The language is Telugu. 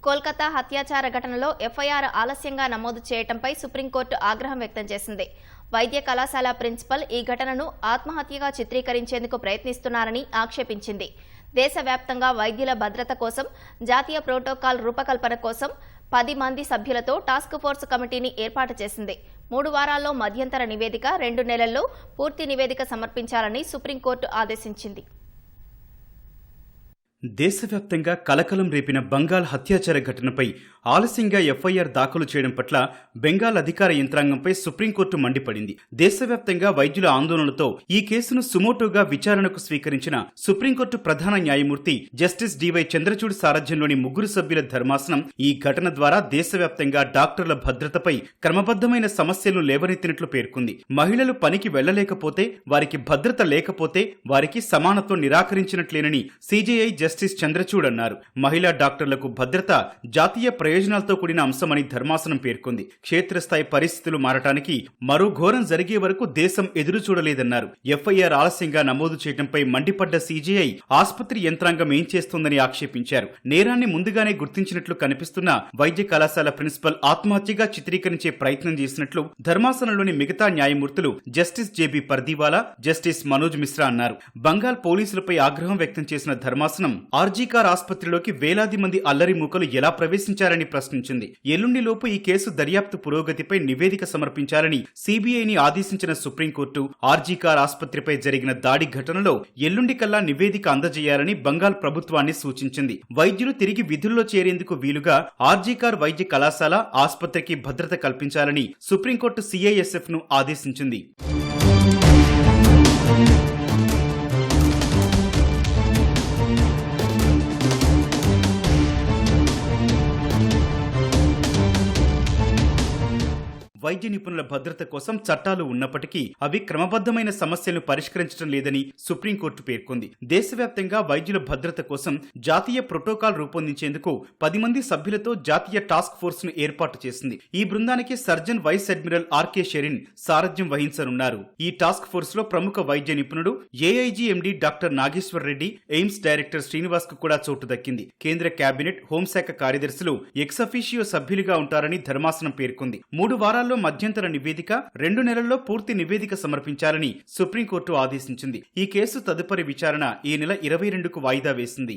కోల్కతా హత్యాచార ఘటనలో ఎఫ్ఐఆర్ ఆలస్యంగా నమోదు చేయడంపై సుప్రీంకోర్టు ఆగ్రహం వ్యక్తం చేసింది. వైద్య కళాశాల ప్రిన్సిపల్ ఈ ఘటనను ఆత్మహత్యగా చిత్రీకరించేందుకు ప్రయత్నిస్తున్నారని ఆక్షేపించింది. దేశవ్యాప్తంగా వైద్యుల భద్రత కోసం జాతీయ ప్రోటోకాల్ రూపకల్పన కోసం 10 మంది సభ్యులతో టాస్క్ ఫోర్స్ కమిటీని ఏర్పాటు చేసింది. 3 వారాల్లో మధ్యంతర నివేదిక, 2 నెలల్లో పూర్తి నివేదిక సమర్పించాలని సుప్రీంకోర్టు ఆదేశించింది. దేశవ్యాప్తంగా కలకలం రేపిన బంగాల్ హత్యాచార ఘటనపై ఆలస్యంగా ఎఫ్ఐఆర్ దాఖలు చేయడం పట్ల బెంగాల్ అధికార యంత్రాంగంపై సుప్రీంకోర్టు మండిపడింది. దేశవ్యాప్తంగా వైద్యుల ఆందోళనలతో ఈ కేసును సుమోటోగా విచారణకు స్వీకరించిన సుప్రీంకోర్టు ప్రధాన న్యాయమూర్తి జస్టిస్ డివై చంద్రచూడ్ సారథ్యంలోని 3 సభ్యుల ధర్మాసనం ఈ ఘటన ద్వారా దేశవ్యాప్తంగా డాక్టర్ల భద్రతపై క్రమబద్ధమైన సమస్యలను లేవనెత్తినట్లు పేర్కొంది. మహిళలు పనికి వెళ్లలేకపోతే, వారికి భద్రత లేకపోతే వారికి సమానత్వం నిరాకరించినట్లేనని సిజేఐ జస్టిస్ చంద్రచూడ్ అన్నారు. మహిళా డాక్టర్లకు భద్రత జాతీయ ప్రయోజనాలతో కూడిన అంశమని ధర్మాసనం పేర్కొంది. క్షేత్రస్థాయి పరిస్థితులు మారటానికి మరో ఘోరం జరిగే వరకు దేశం ఎదురు చూడలేదన్నారు. ఎఫ్ఐఆర్ ఆలస్యంగా నమోదు చేయడంపై మండిపడ్డ సిజేఐ ఆసుపత్రి యంత్రాంగం ఏం చేస్తోందని ఆక్షేపించారు. నేరాన్ని ముందుగానే గుర్తించినట్లు కనిపిస్తున్న వైద్య కళాశాల ప్రిన్సిపల్ ఆత్మహత్యగా చిత్రీకరించే ప్రయత్నం చేసినట్లు ధర్మాసనంలోని మిగతా న్యాయమూర్తులు justice JB Pardiwala, justice Manoj Mishra అన్నారు. బంగాల్ పోలీసులపై ఆగ్రహం వ్యక్తం చేసిన ధర్మాసనం ఆర్జీకార్ ఆసుపత్రిలోకి వేలాది మంది అల్లరి మూకలు ఎలా ప్రవేశించారని ప్రశ్నించింది. ఎల్లుండిలోపు ఈ కేసు దర్యాప్తు పురోగతిపై నివేదిక సమర్పించాలని సిబిఐని ఆదేశించిన సుప్రీంకోర్టు ఆర్జీకార్ ఆసుపత్రిపై జరిగిన దాడి ఘటనలో ఎల్లుండి కల్లా నివేదిక అందజేయాలని బంగాల్ ప్రభుత్వాన్ని సూచించింది. వైద్యులు తిరిగి విధుల్లో చేరేందుకు వీలుగా ఆర్జీకార్ వైద్య కళాశాల ఆసుపత్రికి భద్రత కల్పించాలని సుప్రీంకోర్టు సిఐఎస్ఎఫ్ ను ఆదేశించింది. వైద్య నిపుణుల భద్రత కోసం చట్టాలు ఉన్నప్పటికీ అవి క్రమబద్ధమైన సమస్యలను పరిష్కరించడం లేదని సుప్రీంకోర్టు పేర్కొంది. దేశవ్యాప్తంగా వైద్యుల భద్రత కోసం జాతీయ ప్రోటోకాల్ రూపొందించేందుకు 10 మంది సభ్యులతో జాతీయ టాస్క్ ఫోర్స్ ను ఏర్పాటు చేసింది. ఈ బృందానికి సర్జన్ వైస్ అడ్మిరల్ ఆర్కే షెరిన్ సారథ్యం వహించనున్నారు. ఈ టాస్క్ ఫోర్స్ లో ప్రముఖ వైద్య నిపుణుడు AIG MD doctor Nageshwar Reddy, AIIMS director Srinivas కు కూడా చోటు దక్కింది. కేంద్ర కేబినెట్, హోంశాఖ కార్యదర్శులు ఎక్సఫీషియో సభ్యులుగా ఉంటారని ధర్మాసనం పేర్కొంది. 3 వారాల్లో మధ్యంతర నివేదిక, 2 నెలల్లో పూర్తి నివేదిక సమర్పించాలని సుప్రీంకోర్టు ఆదేశించింది. ఈ కేసు తదుపరి విచారణ ఈ నెల 22కు వాయిదా వేసింది.